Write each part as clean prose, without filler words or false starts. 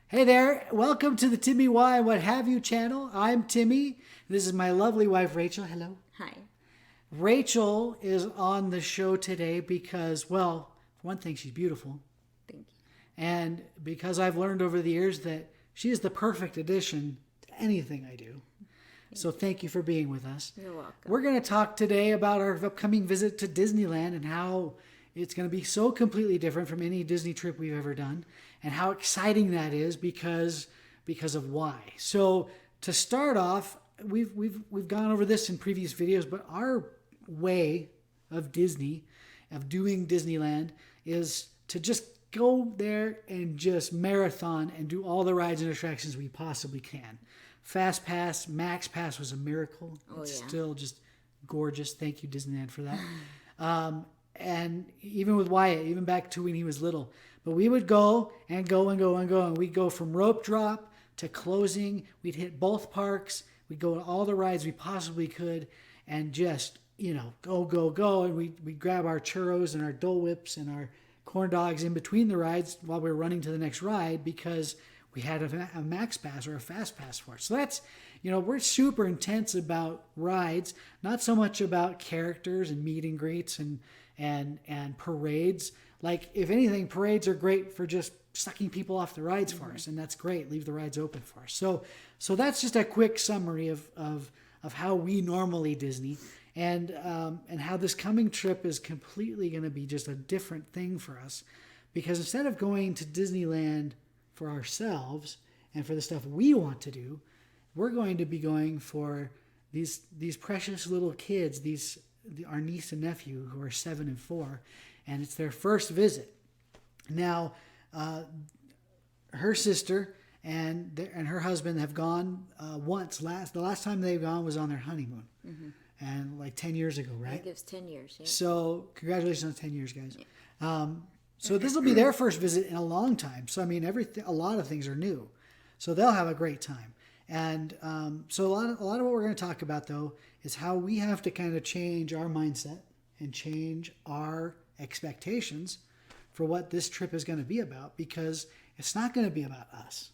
Hey there, welcome to the TimmyWA and What Have You channel. I'm Timmy. This is my lovely wife, Rachel. Hello. Hi. Rachel is on the show today because, well, for one thing, she's beautiful. Thank And because I've learned over the years that she is the perfect addition to anything I do. So thank you for being with us. you. You're welcome. We're going to talk today about our upcoming visit to Disneyland and how it's going to be so completely different from any Disney trip we've ever done, and how exciting that is because of why. So to start off, we've gone over this in previous videos, but our way of doing Disneyland is to just go there and just marathon and do all the rides and attractions we possibly can. Fast Pass, Max Pass was a miracle. It's still just gorgeous. Thank you, Disneyland, for that. And even with Wyatt, even back to when he was little. But we would go and go and go and go. And we'd go from rope drop to closing. We'd hit both parks. We'd go on all the rides we possibly could and just, go. And we'd grab our churros and our Dole Whips and our corn dogs in between the rides while we were running to the next ride because we had a Max Pass or a Fast Pass for it. So that's, we're super intense about rides, not so much about characters and meet and greets and parades. Like, if anything, parades are great for just sucking people off the rides for us, and that's great. Leave the rides open for us. So that's just a quick summary of how we normally Disney, and how this coming trip is completely going to be just a different thing for us, because instead of going to Disneyland for ourselves and for the stuff we want to do, we're going to be going for these precious little kids, our niece and nephew who are 7 and 4, and it's their first visit. Now, her sister and her husband have gone once. The last time they've gone was on their honeymoon, and like 10 years ago, right? I think it was 10 years. Yeah. So congratulations on 10 years, guys. Yeah. So this will be their first visit in a long time. So I mean, a lot of things are new, so they'll have a great time. And so a lot of what we're going to talk about, though, is how we have to kind of change our mindset and change our expectations for what this trip is going to be about, because it's not going to be about us.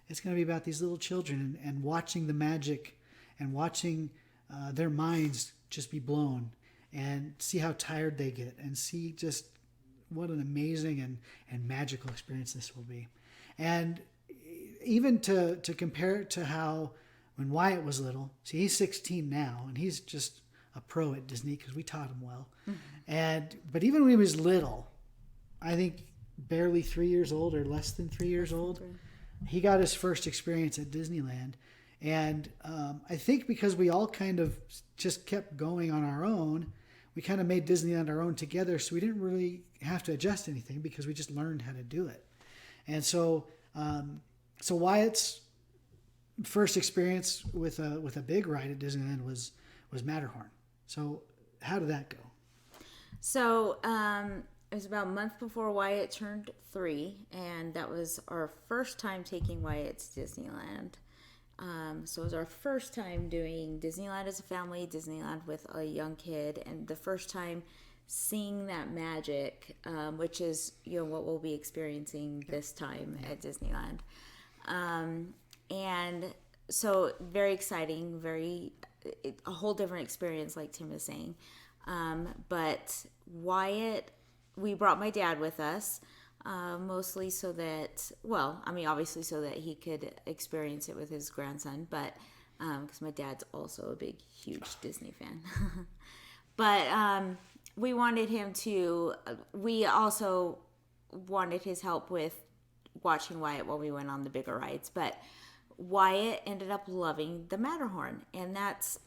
It's going to be about these little children and watching the magic and watching their minds just be blown and see how tired they get and see just what an amazing and magical experience this will be. And even to compare it to how when Wyatt was little, see, he's 16 now and he's just a pro at Disney because we taught him well. But even when he was little, I think barely 3 years old or less than 3 years old, he got his first experience at Disneyland. And I think because we all kind of just kept going on our own, we kind of made Disneyland our own together, so we didn't really have to adjust anything because we just learned how to do it. And so Wyatt's first experience with a big ride at Disneyland was Matterhorn. So how did that go? So it was about a month before Wyatt turned 3, and that was our first time taking Wyatt to Disneyland. So it was our first time doing Disneyland as a family, Disneyland with a young kid, and the first time seeing that magic, which is what we'll be experiencing this time at Disneyland. And so very exciting, a whole different experience, like Tim is saying. But Wyatt, we brought my dad with us. Mostly so that, obviously so that he could experience it with his grandson, but because my dad's also a big, huge Disney fan. But we also wanted his help with watching Wyatt while we went on the bigger rides, but Wyatt ended up loving the Matterhorn, and that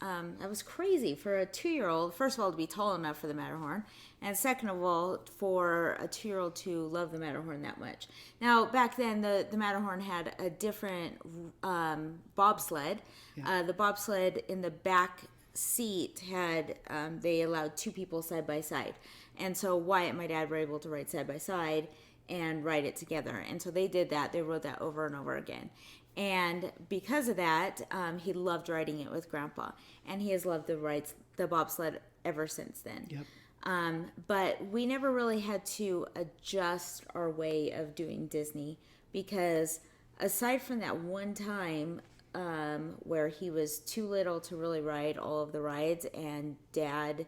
was crazy for a 2-year-old. First of all, to be tall enough for the Matterhorn, and second of all, for a 2-year-old to love the Matterhorn that much. Now, back then, the Matterhorn had a different bobsled. Yeah. The bobsled in the back seat had they allowed 2 people side by side, and so Wyatt and my dad were able to ride side by side and ride it together. And so they did that. They rode that over and over again. And because of that, he loved riding it with Grandpa, and he has loved the bobsled ever since then. Yep. But we never really had to adjust our way of doing Disney because aside from that one time where he was too little to really ride all of the rides, and Dad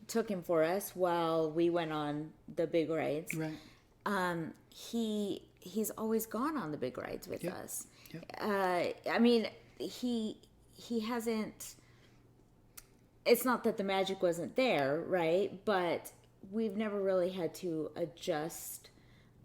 took him for us while we went on the big rides. Right. He's always gone on the big rides with us. Yep. I mean, he hasn't. It's not that the magic wasn't there, right? But we've never really had to adjust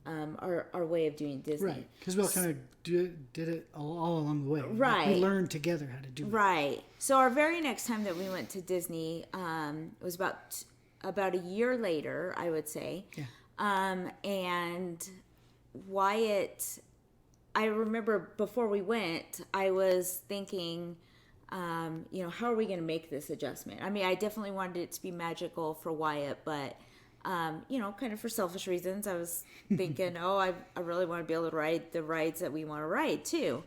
our way of doing Disney. Right. Because we all kind of did it all along the way. Right. We learned together how to do it. Right. So our very next time that we went to Disney it was about a year later, I would say. Yeah. And Wyatt, I remember before we went, I was thinking, how are we going to make this adjustment? I mean, I definitely wanted it to be magical for Wyatt, but, kind of for selfish reasons, I was thinking, I really want to be able to ride the rides that we want to ride too.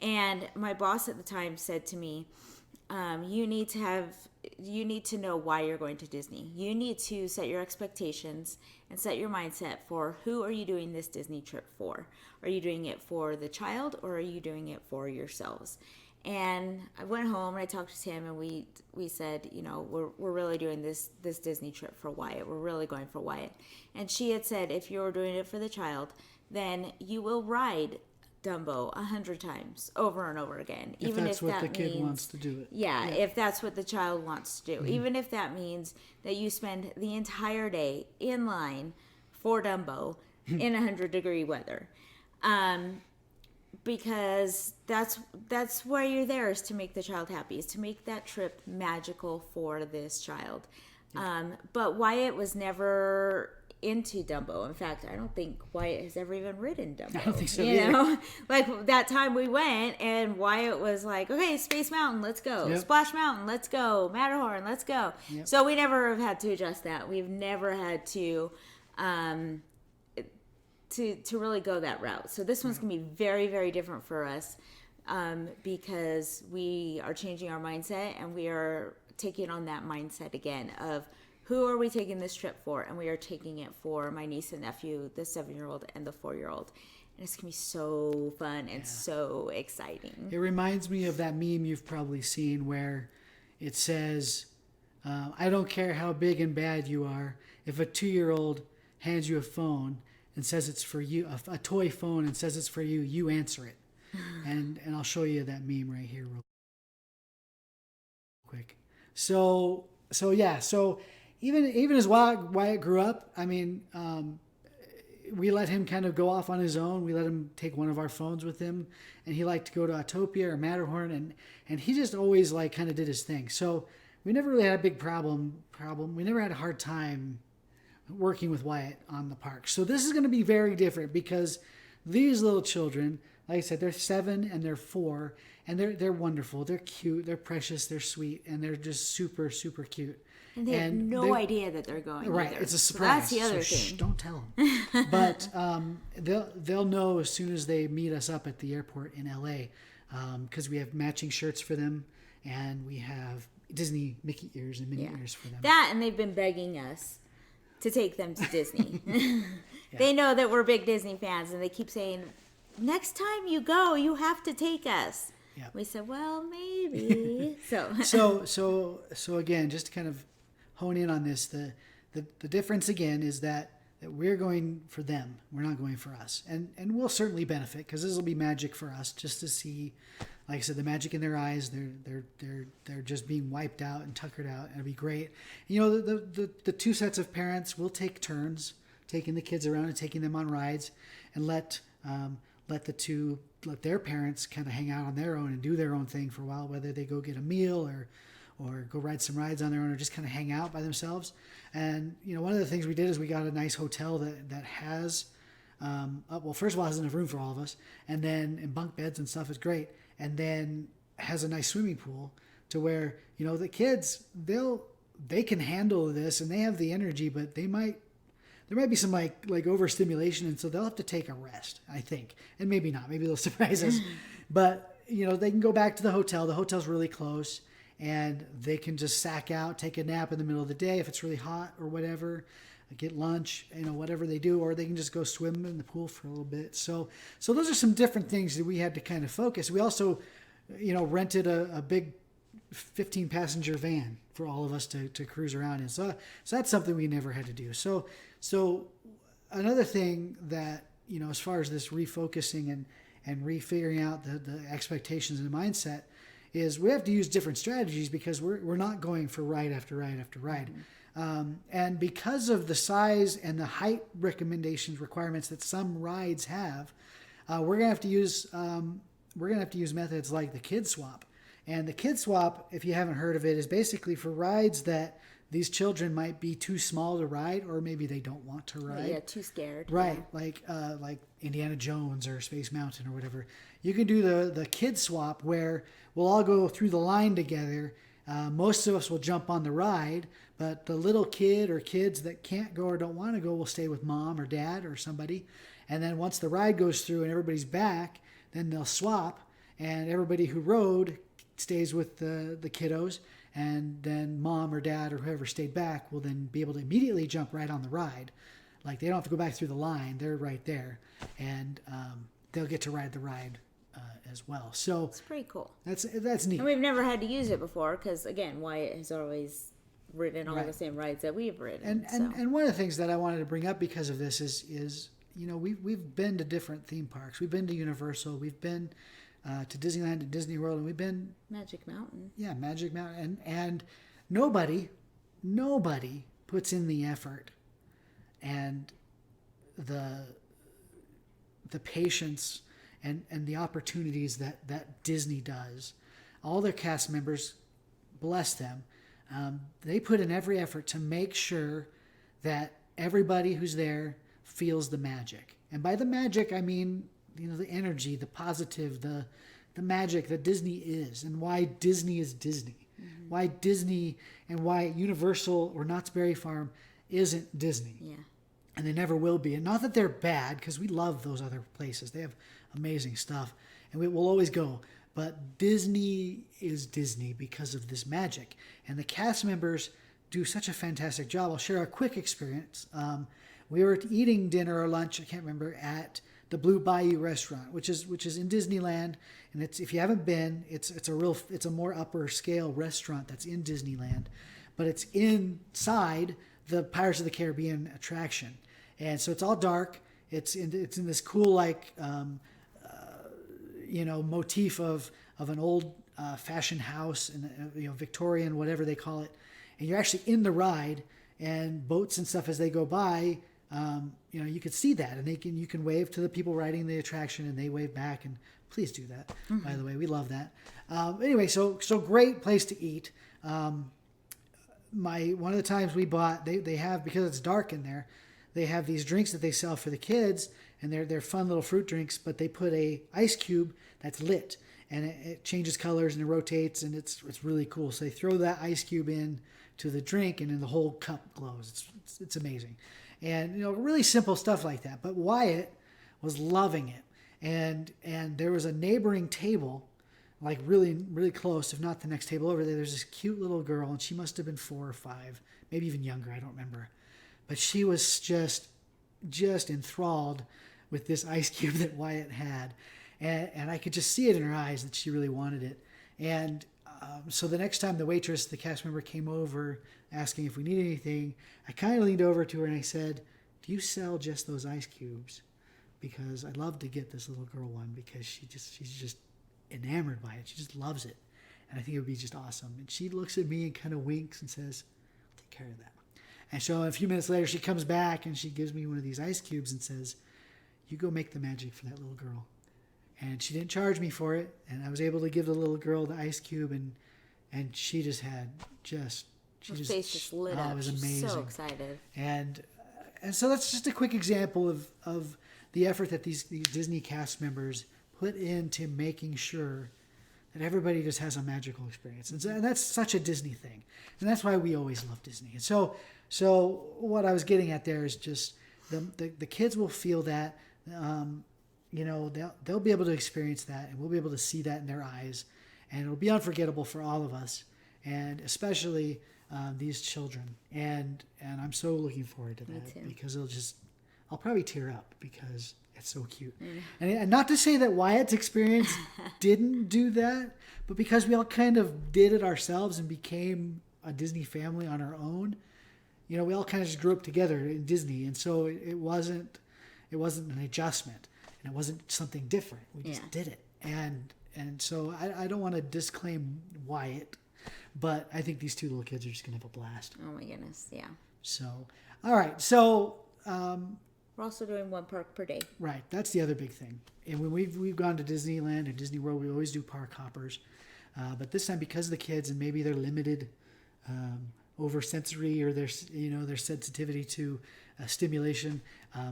And my boss at the time said to me, you need to know why you're going to Disney. You need to set your expectations and set your mindset for who are you doing this Disney trip for? Are you doing it for the child, or are you doing it for yourselves? And I went home and I talked to Tim, and we said, we're really doing this Disney trip for Wyatt. We're really going for Wyatt. And she had said, if you're doing it for the child, then you will ride Dumbo 100 times over and over again. If even that's if what that the kid means, wants to do it. Yeah, if that's what the child wants to do. Mm-hmm. Even if that means that you spend the entire day in line for Dumbo in 100-degree weather. Because that's why you're there, is to make the child happy, is to make that trip magical for this child. Yeah. But Wyatt was never into Dumbo. In fact, I don't think Wyatt has ever even ridden Dumbo. I don't think so either. Like that time we went and Wyatt was like, okay, Space Mountain, let's go. Yep. Splash Mountain, let's go. Matterhorn, let's go. Yep. So we never have had to adjust that. We've never had to really go that route. So this one's going to be very, very different for us because we are changing our mindset, and we are taking on that mindset again of who are we taking this trip for? And we are taking it for my niece and nephew, the 7-year-old and the 4-year-old. And it's going to be so fun and so exciting. It reminds me of that meme you've probably seen where it says, I don't care how big and bad you are. If a 2-year-old hands you a phone and says it's for you, a toy phone, and says it's for you, you answer it. And I'll show you that meme right here real quick. So even as Wyatt grew up, I mean, we let him kind of go off on his own. We let him take one of our phones with him, and he liked to go to Autopia or Matterhorn, and he just always kind of did his thing. So we never really had a big problem. We never had a hard time working with Wyatt on the park. So this is going to be very different because these little children, like I said, they're 7 and they're 4, and they're wonderful. They're cute. They're precious. They're sweet, and they're just super, super cute. And they have no idea that they're going. Right, either. It's a surprise. So that's the other thing. Shh, don't tell them. But they'll know as soon as they meet us up at the airport in LA, because we have matching shirts for them, and we have Disney Mickey ears and Minnie ears for them. That, and they've been begging us to take them to Disney. They know that we're big Disney fans, and they keep saying, next time you go, you have to take us. Yeah. We said, well, maybe. So again, just to kind of hone in on this, the difference again is that we're going for them. We're not going for us. And we'll certainly benefit, because this will be magic for us, just to see, like I said, the magic in their eyes. They're just being wiped out and tuckered out, and it'll be great. The 2 sets of parents will take turns taking the kids around and taking them on rides, and let their parents kind of hang out on their own and do their own thing for a while, whether they go get a meal or go ride some rides on their own, or just kind of hang out by themselves. And one of the things we did is we got a nice hotel that has first of all, has enough room for all of us, and bunk beds and stuff is great, and then has a nice swimming pool to where the kids they can handle this, and they have the energy, but there might be some like overstimulation, and so they'll have to take a rest, I think. And maybe not. Maybe they'll surprise us. But, they can go back to the hotel. The hotel's really close, and they can just sack out, take a nap in the middle of the day if it's really hot or whatever. get lunch, whatever they do, or they can just go swim in the pool for a little bit. So those are some different things that we had to kind of focus. We also, rented a big 15 passenger van for all of us to cruise around in. So that's something we never had to do. So another thing that, as far as this refocusing and refiguring out the expectations and the mindset is we have to use different strategies because we're not going for ride after ride after ride. And because of the size and the height requirements that some rides have, we're gonna have to use methods like the kid swap. And the kid swap, if you haven't heard of it, is basically for rides that these children might be too small to ride, or maybe they don't want to ride. Yeah, too scared. Right, yeah. Like Indiana Jones or Space Mountain or whatever. You can do the kid swap where we'll all go through the line together. Most of us will jump on the ride, but the little kid or kids that can't go or don't want to go will stay with mom or dad or somebody. And then once the ride goes through and everybody's back, then they'll swap, and everybody who rode stays with the kiddos, and then mom or dad or whoever stayed back will then be able to immediately jump right on the ride. Like they don't have to go back through the line; they're right there, and they'll get to ride the ride as well. So it's pretty cool. That's neat. And we've never had to use it before because, again, Wyatt has always ridden all the same rides that we've ridden. And one of the things that I wanted to bring up because of this is we've been to different theme parks. We've been to Universal. We've been to Disneyland and Disney World, and we've been Magic Mountain. Yeah, Magic Mountain, and nobody puts in the effort and the patience and the opportunities that Disney does. All their cast members, bless them, they put in every effort to make sure that everybody who's there feels the magic. And by the magic, I mean the energy, the positive, the magic that Disney is, and why Disney is Disney. Mm-hmm. Why Disney and why Universal or Knott's Berry Farm isn't Disney. Yeah. And they never will be. And not that they're bad, because we love those other places. They have amazing stuff, and we will always go. But Disney is Disney because of this magic. And the cast members do such a fantastic job. I'll share a quick experience. We were eating dinner or lunch, I can't remember, at the Blue Bayou restaurant, which is in Disneyland, and it's, if you haven't been, it's a more upper scale restaurant that's in Disneyland, but it's inside the Pirates of the Caribbean attraction, and so it's all dark. It's in this cool motif of an old fashioned house and Victorian, whatever they call it, and you're actually in the ride, and boats and stuff as they go by. You could see that, and you can wave to the people riding the attraction, and they wave back. And please do that. Mm-hmm. By the way, we love that. Anyway, so great place to eat. One of the times we bought, they have, because it's dark in there, they have these drinks that they sell for the kids, and they're fun little fruit drinks. But they put a ice cube that's lit, and it changes colors and it rotates, and it's really cool. So they throw that ice cube in to the drink, and then the whole cup glows. It's amazing. And really simple stuff like that. But Wyatt was loving it, and there was a neighboring table, like really really close, if not the next table over there. There's this cute little girl, and she must have been 4 or 5, maybe even younger. I don't remember, but she was just enthralled with this ice cube that Wyatt had, and I could just see it in her eyes that she really wanted it. And so the next time the cast member came over asking if we need anything, I kind of leaned over to her and I said, "Do you sell just those ice cubes? Because I'd love to get this little girl one, because she's just enamored by it. She just loves it. And I think it would be just awesome." And she looks at me and kind of winks and says, "I'll take care of that." And so a few minutes later, she comes back and she gives me one of these ice cubes and says, "You go make the magic for that little girl." And she didn't charge me for it, and I was able to give the little girl the ice cube, and she just had her face just lit up. It was amazing. She's so excited. And so that's just a quick example of the effort that these Disney cast members put into making sure that everybody just has a magical experience. And that's such a Disney thing. And that's why we always love Disney. And so what I was getting at there is just the kids will feel that, they'll be able to experience that, and we'll be able to see that in their eyes, and it'll be unforgettable for all of us. And especially these children, and I'm so looking forward to that too. because I'll probably tear up because it's so cute. And not to say that Wyatt's experience didn't do that, but because we all kind of did it ourselves and became a Disney family on our own. You know, we all kind of just grew up together in Disney, and so it wasn't an adjustment, and it wasn't something different. We just did it, and so I don't want to disclaim Wyatt, but I think these two little kids are just gonna have a blast. Oh my goodness, yeah. So, all right, so We're also doing one park per day. right, that's the other big thing. And when we've gone to Disneyland and Disney World, we always do park hoppers, but this time because of the kids and maybe they're limited. Over sensory or their sensitivity to stimulation.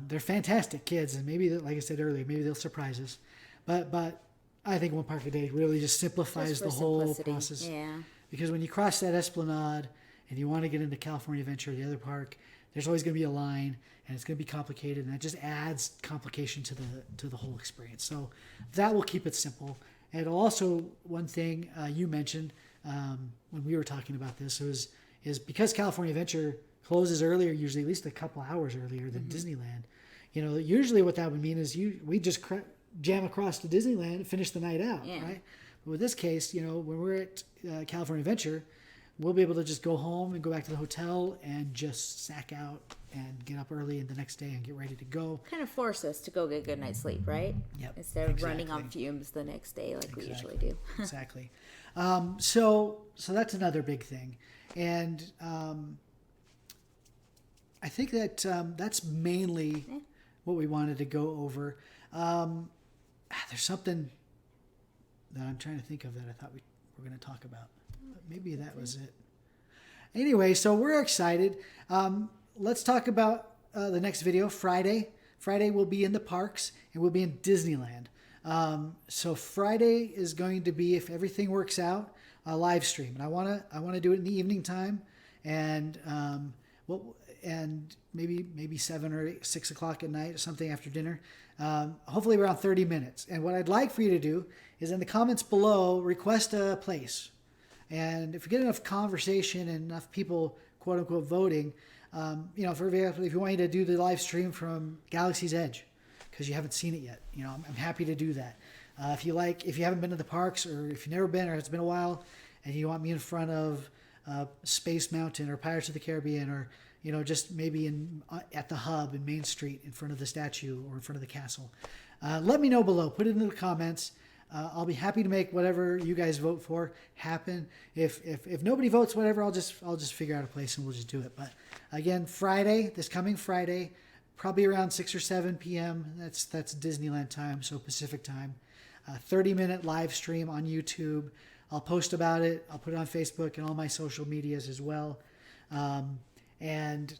They're fantastic kids, and maybe, like I said earlier, maybe they'll surprise us. But I think one park a day really just simplifies the whole process. Yeah. Because when you cross that Esplanade and you want to get into California Adventure, the other park, there's always going to be a line, and it's going to be complicated, and that just adds complication to the whole experience. So that will keep it simple. And also, one thing you mentioned when we were talking about this is because California Adventure closes earlier, usually at least a couple hours earlier than Disneyland. You know, usually what that would mean is we just jam across to Disneyland and finish the night out, right? But with this case, you know, when we're at California Adventure, we'll be able to just go home and go back to the hotel and just sack out and get up early the next day and get ready to go. Kind of force us to go get a good night's sleep, right? Yep. Instead of running on fumes the next day like we usually do. Exactly. So that's another big thing. And I think that that's mainly what we wanted to go over. There's something that I'm trying to think of that I thought we were going to talk about. But maybe that was it. Anyway, so we're excited. Let's talk about the next video, Friday. Friday we'll be in the parks and we'll be in Disneyland. So Friday is going to be, if everything works out, a live stream, and I want to do it in the evening time, and and maybe 7 or 6 o'clock at night, or something after dinner. Hopefully around 30 minutes. And what I'd like for you to do is in the comments below request a place, and if you get enough conversation and enough people quote unquote voting, you know, for example, if you want me to do the live stream from Galaxy's Edge because you haven't seen it yet, you know, I'm happy to do that. If you haven't been to the parks, or if you've never been, or it's been a while, and you want me in front of Space Mountain or Pirates of the Caribbean, or you know, just maybe at the hub in Main Street in front of the statue or in front of the castle, let me know below. Put it in the comments. I'll be happy to make whatever you guys vote for happen. If nobody votes, whatever, I'll just figure out a place and we'll just do it. But again, this coming Friday, probably around 6 or 7 p.m. That's Disneyland time, so Pacific time. 30-minute live stream on YouTube. I'll post about it. I'll put it on Facebook and all my social medias as well. And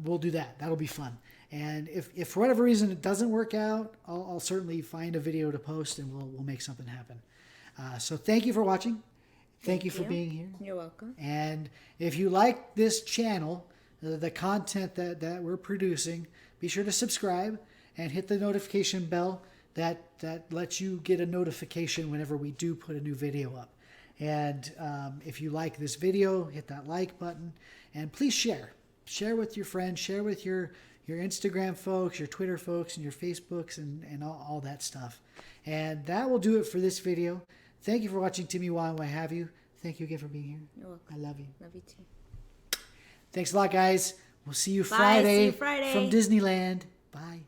we'll do that. That'll be fun. And if for whatever reason it doesn't work out, I'll certainly find a video to post and we'll make something happen. So thank you for watching. Thank you for being here. You're welcome. And if you like this channel, the content that we're producing, be sure to subscribe and hit the notification bell that lets you get a notification whenever we do put a new video up. And if you like this video, hit that like button, and please share with your friends, share with your Instagram folks, your Twitter folks, and your Facebooks, and all that stuff. And that will do it for this video. Thank you for watching TimmyWA and what have you. Thank you again for being here. You're welcome. I love you. Love you too. Thanks a lot, guys. We'll see you Bye. Friday, See you Friday from Disneyland. Bye.